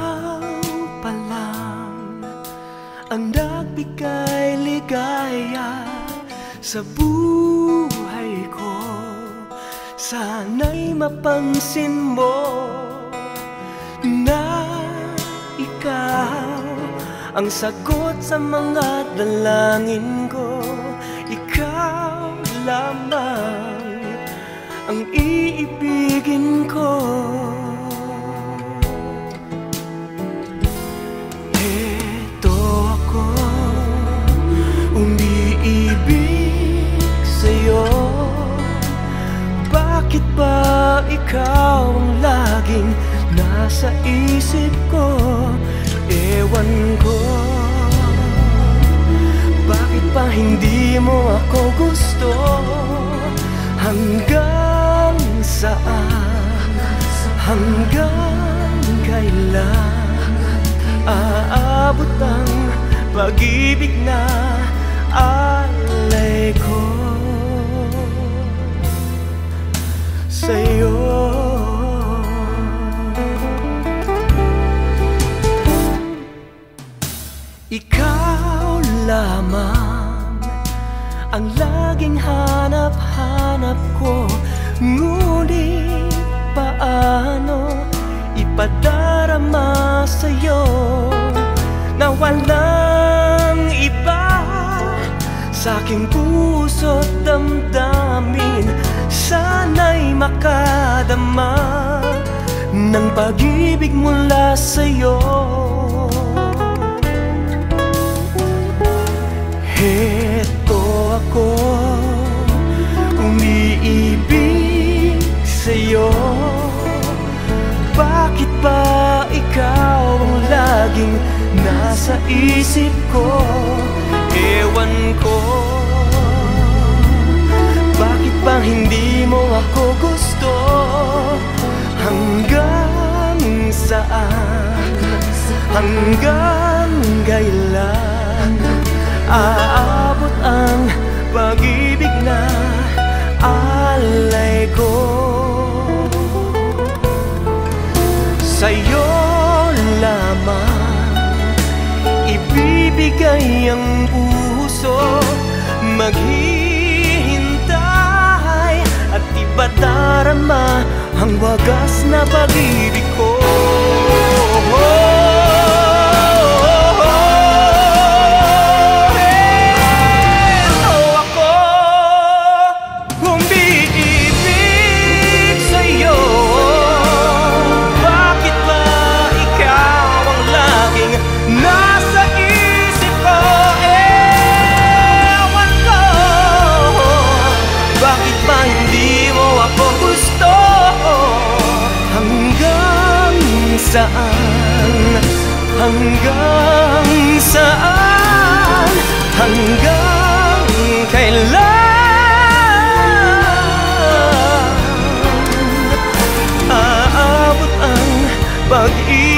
Ikaw pa lang ang nagbigay ligaya sa buhay ko. Sana'y mapansin mo na ikaw ang sagot sa mga dalangin ko. Ikaw lamang ang iibigin ko. Heto ako, umiibig sa'yo. Bakit ba ikaw ang laging nasa isip ko? Ewan ko, bakit pa hindi mo ako gusto? Hanggang saan, hanggang kailan aabot ang pag-ibig na alay ko sa'yo? Ikaw lamang ang laging hanap-hanap ko. Ngunit paano ipadarama sa'yo na walang iba sa'king puso't damdamin? Sana'y makadama ng pag-ibig mula sa'yo. Heto ako, umiibig sa'yo. Bakit ba ikaw ang laging nasa isip ko? Ewan ko, bakit ba hindi mo ako gusto? Hanggang saan, hanggang kailan aabot ang pag-ibig na alay ko sa'yo lamang? Ibibigay ang puso, maghihintay at ipadarama ang wagas na pag-ibig ko. Saan, hanggang saan, hanggang kailan aabot ang pag-ibig